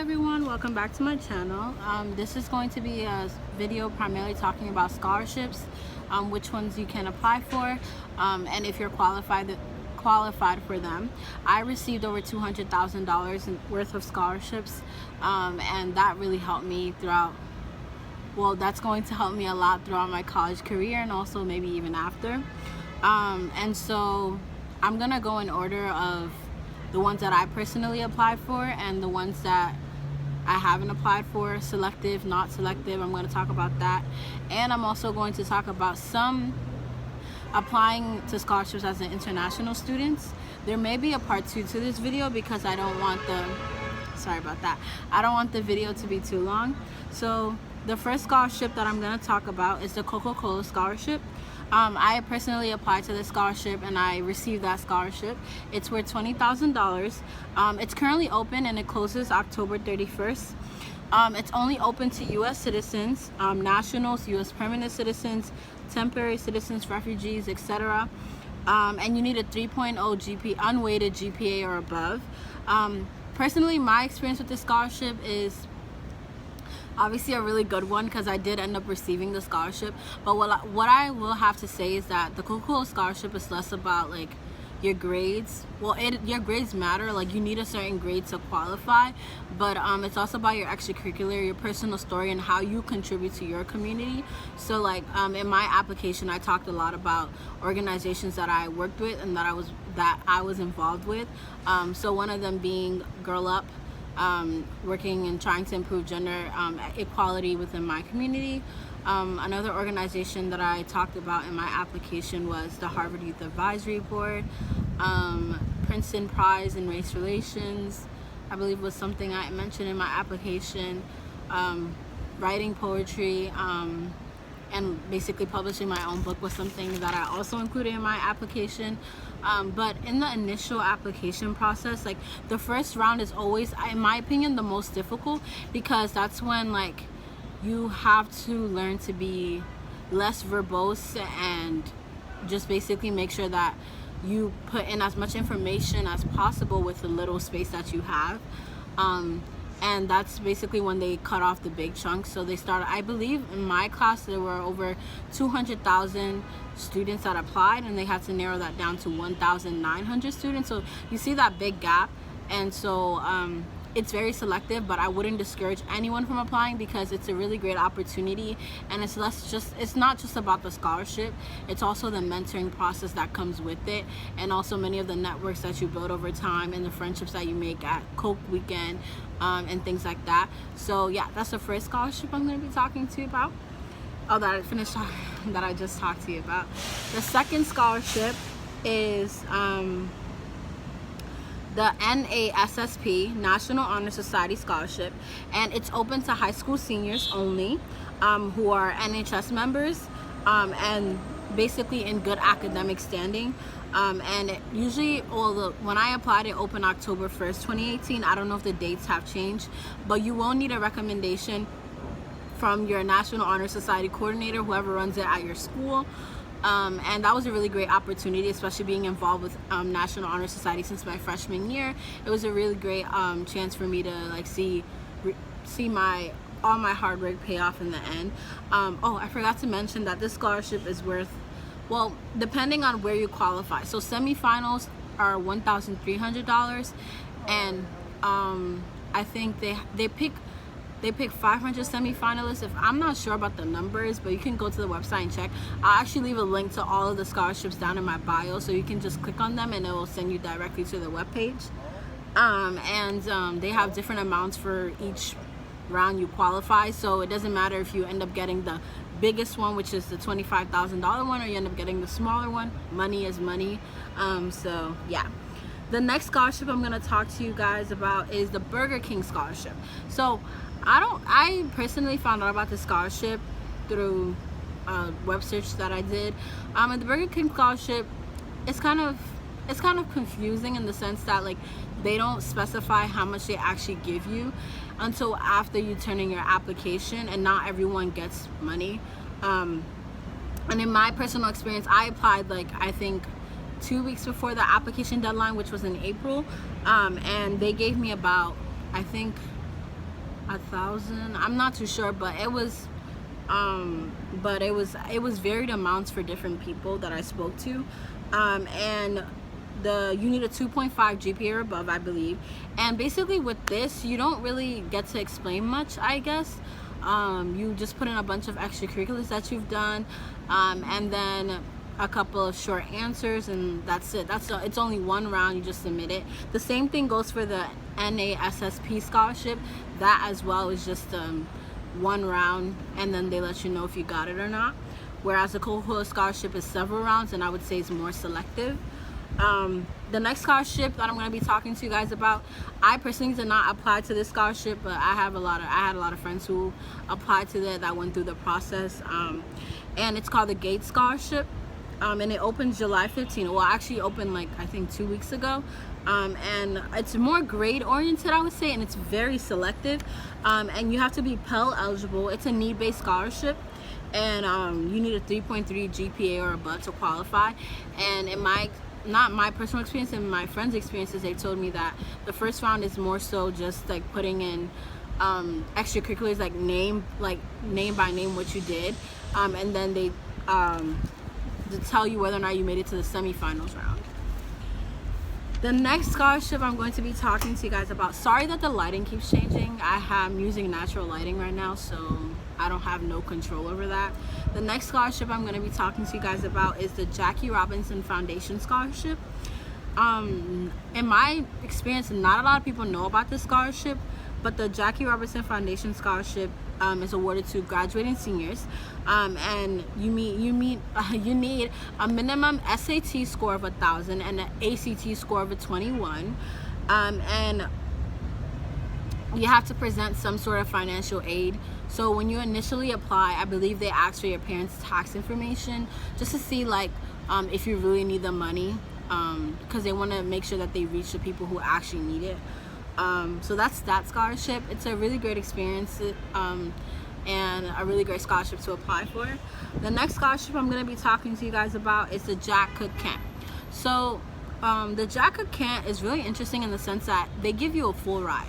everyone, welcome back to my channel. This is going to be a video primarily talking about scholarships, which ones you can apply for, and if you're qualified for them. I received over $200,000 worth of scholarships, and that really helped me throughout. Well, that's going to help me a lot throughout my college career and also maybe even after. And so I'm gonna go in order of the ones that I personally applied for and the ones that I haven't applied for, selective, not selective. I'm going to talk about that, and I'm also going to talk about some applying to scholarships as an international students. There may be a part 2 to this video because I don't want the video to be too long. So the first scholarship that I'm going to talk about is the Coca-Cola scholarship. I personally applied to this scholarship and I received that scholarship. It's worth $20,000. It's currently open and it closes October 31st. It's only open to U.S. citizens, nationals, U.S. permanent citizens, temporary citizens, refugees, etc. And you need a 3.0 unweighted GPA or above. Personally, my experience with this scholarship is obviously a really good one because I did end up receiving the scholarship. But what I will have to say is that the Coca-Cola scholarship is less about like your grades. Well, your grades matter, like you need a certain grade to qualify, but it's also about your extracurricular, your personal story, and how you contribute to your community. So like in my application, I talked a lot about organizations that I worked with and that I was involved with. So one of them being Girl Up, working and trying to improve gender equality within my community. Another organization that I talked about in my application was the Harvard Youth Advisory Board. Princeton Prize in Race Relations, I believe, was something I mentioned in my application. Writing poetry and basically publishing my own book was something that I also included in my application. But in the initial application process, like the first round is always, in my opinion, the most difficult, because that's when like you have to learn to be less verbose and just basically make sure that you put in as much information as possible with the little space that you have. And that's basically when they cut off the big chunks. So they started, I believe in my class there were over 200,000 students that applied, and they had to narrow that down to 1,900 students. So you see that big gap, and so it's very selective, but I wouldn't discourage anyone from applying because it's a really great opportunity, and it's not just about the scholarship, it's also the mentoring process that comes with it, and also many of the networks that you build over time and the friendships that you make at Coke Weekend and things like that. So yeah, that's the first scholarship I'm going to be talking to you about. Oh, that I just talked to you about. The second scholarship is the NASSP, National Honor Society Scholarship, and it's open to high school seniors only who are NHS members and basically in good academic standing. And when I applied, it opened October 1st, 2018. I don't know if the dates have changed, but you will need a recommendation from your National Honor Society coordinator, whoever runs it at your school. And that was a really great opportunity, especially being involved with National Honor Society since my freshman year. It was a really great chance for me to like see all my hard work pay off in the end. Oh, I forgot to mention that this scholarship is worth, well, depending on where you qualify. So semifinals are $1,300, and I think they pick 500 semifinalists. If I'm not sure about the numbers, but you can go to the website and check. I'll actually leave a link to all of the scholarships down in my bio, so you can just click on them and it will send you directly to the webpage. They have different amounts for each round you qualify, so it doesn't matter if you end up getting the biggest one, which is the $25,000 one, or you end up getting the smaller one. Money is money. So yeah. The next scholarship I'm going to talk to you guys about is the Burger King scholarship. So I personally found out about this scholarship through a web search that I did. And the Burger King scholarship, it's kind of confusing in the sense that like they don't specify how much they actually give you until after you turn in your application, and not everyone gets money. And in my personal experience, I applied like I think 2 weeks before the application deadline, which was in April, and they gave me about, I think 1,000. I'm not too sure, but it was varied amounts for different people that I spoke to, and you need a 2.5 GPA or above, I believe. And basically with this, you don't really get to explain much, I guess. You just put in a bunch of extracurriculars that you've done, and then a couple of short answers, and that's it. It's only one round. You just submit it. The same thing goes for the NASSP scholarship. That as well is just one round, and then they let you know if you got it or not. Whereas the Coca-Cola scholarship is several rounds, and I would say it's more selective. The next scholarship that I'm going to be talking to you guys about, I personally did not apply to this scholarship, but I had a lot of friends who applied to that went through the process, and it's called the Gates Scholarship, and it opened July 15th. Well, actually opened like I think 2 weeks ago, and it's more grade oriented, I would say, and it's very selective, and you have to be Pell eligible. It's a need-based scholarship, and you need a 3.3 GPA or above to qualify. And not my personal experience, and my friends' experiences, they told me that the first round is more so just like putting in extracurriculars, like name by name what you did, and then they to tell you whether or not you made it to the semifinals round. The next scholarship I'm going to be talking to you guys about, sorry that the lighting keeps changing. I'm using natural lighting right now, so I don't have no control over that. The next scholarship I'm going to be talking to you guys about is the Jackie Robinson Foundation Scholarship. In my experience, not a lot of people know about this scholarship, but the Jackie Robinson Foundation Scholarship is awarded to graduating seniors, and you need a minimum SAT score of 1,000 and an ACT score of 21, and you have to present some sort of financial aid. So when you initially apply, I believe they ask for your parents' tax information just to see like if you really need the money, because they want to make sure that they reach the people who actually need it. So that's that scholarship. It's a really great experience, and a really great scholarship to apply for. The next scholarship I'm going to be talking to you guys about is the Jack Cook Kent. So the Jack Cook Kent is really interesting in the sense that they give you a full ride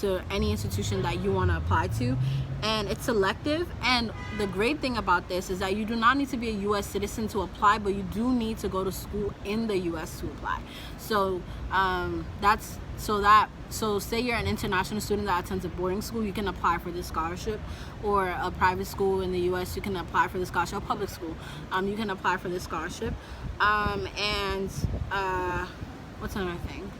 to any institution that you want to apply to, and it's selective. And the great thing about this is that you do not need to be a U.S. citizen to apply, but you do need to go to school in the U.S. to apply. So so say you're an international student that attends a boarding school, you can apply for this scholarship, or a private school in the U.S., you can apply for this scholarship, or public school, you can apply for this scholarship. And what's another thing?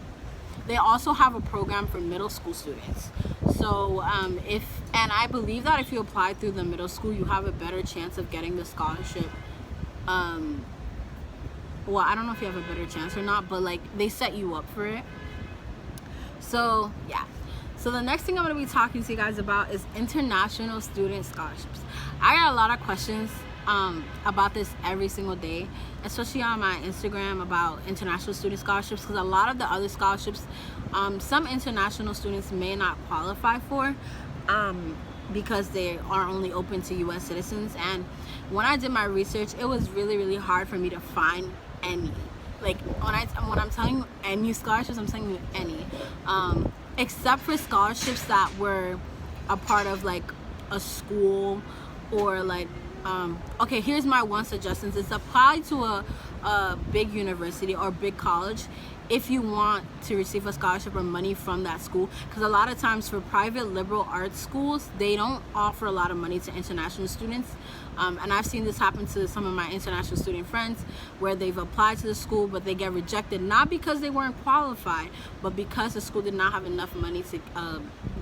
They also have a program for middle school students. So and I believe that if you apply through the middle school, you have a better chance of getting the scholarship. Well, I don't know if you have a better chance or not, but like they set you up for it. So yeah. So the next thing I'm going to be talking to you guys about is international student scholarships. I got a lot of questions about this every single day, especially on my Instagram, about international student scholarships, because a lot of the other scholarships, some international students may not qualify for, because they are only open to U.S. citizens. And when I did my research, it was really, really hard for me to find any. Like when I'm telling you any scholarships, I'm telling you any, except for scholarships that were a part of like a school, or like okay, here's my one suggestion: is apply to a big university or big college if you want to receive a scholarship or money from that school, because a lot of times for private liberal arts schools, they don't offer a lot of money to international students. And I've seen this happen to some of my international student friends, where they've applied to the school but they get rejected, not because they weren't qualified, but because the school did not have enough money to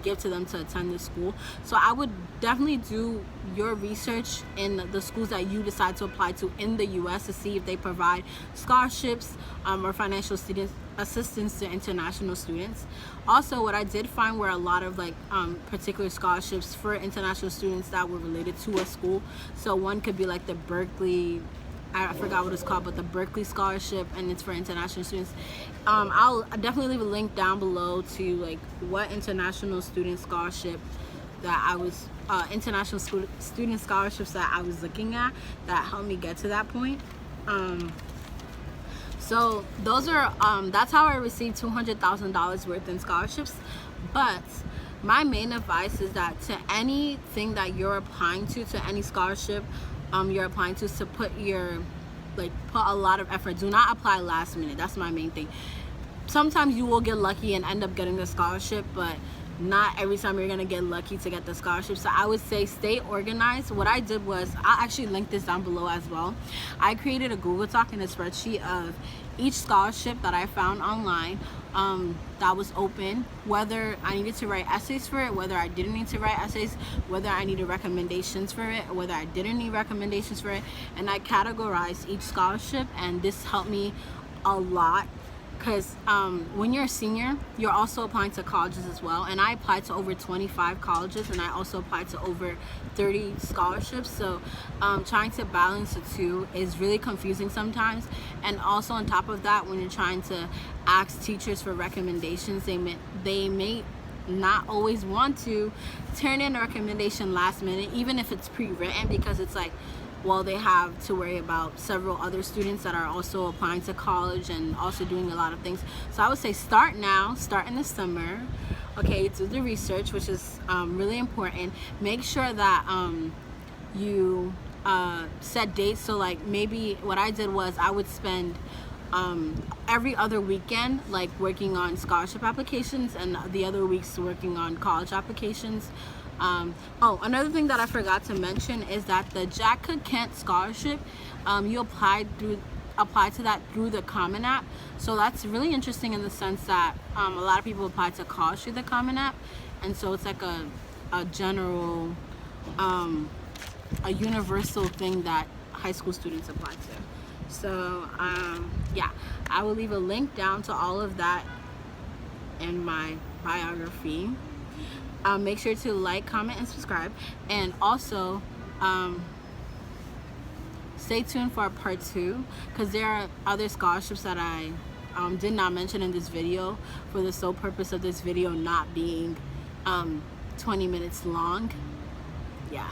give to them to attend the school. So I would definitely do your research in the schools that you decide to apply to in the US to see if they provide scholarships or financial student assistance to international students. Also, what I did find were a lot of like particular scholarships for international students that were related to a school. So one could be like the Berkeley, I forgot what it's called, but the Berkeley scholarship, and it's for international students. I'll definitely leave a link down below to like what international student scholarship that I was international student scholarships that I was looking at that helped me get to that point. So those are that's how I received $200,000 worth in scholarships. But my main advice is that to anything that you're applying to any scholarship you're applying to put a lot of effort. Do not apply last minute. That's my main thing. Sometimes you will get lucky and end up getting the scholarship, but not every time you're gonna get lucky to get the scholarship. So I would say stay organized. What I did was, I'll actually link this down below as well. I created a Google Doc and a spreadsheet of each scholarship that I found online that was open, whether I needed to write essays for it, whether I didn't need to write essays, whether I needed recommendations for it, or whether I didn't need recommendations for it. And I categorized each scholarship, and this helped me a lot. Because when you're a senior, you're also applying to colleges as well, and I applied to over 25 colleges, and I also applied to over 30 scholarships. So trying to balance the two is really confusing sometimes. And also on top of that, when you're trying to ask teachers for recommendations, they may not always want to turn in a recommendation last minute, even if it's pre-written, because it's like, well, they have to worry about several other students that are also applying to college and also doing a lot of things. So I would say start now, start in the summer. Okay, do the research, which is really important. Make sure that you set dates. So like maybe what I did was I would spend every other weekend like working on scholarship applications, and the other weeks working on college applications. Oh, another thing that I forgot to mention is that the Jack Cook Kent scholarship, you apply to that through the Common App. So that's really interesting in the sense that a lot of people apply to college through the Common App, and so it's like a general, a universal thing that high school students apply to. So yeah, I will leave a link down to all of that in my biography. Make sure to like, comment, and subscribe, and also stay tuned for part 2, because there are other scholarships that I did not mention in this video, for the sole purpose of this video not being 20 minutes long. Yeah.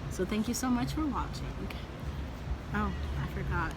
So thank you so much for watching. Oh, I forgot.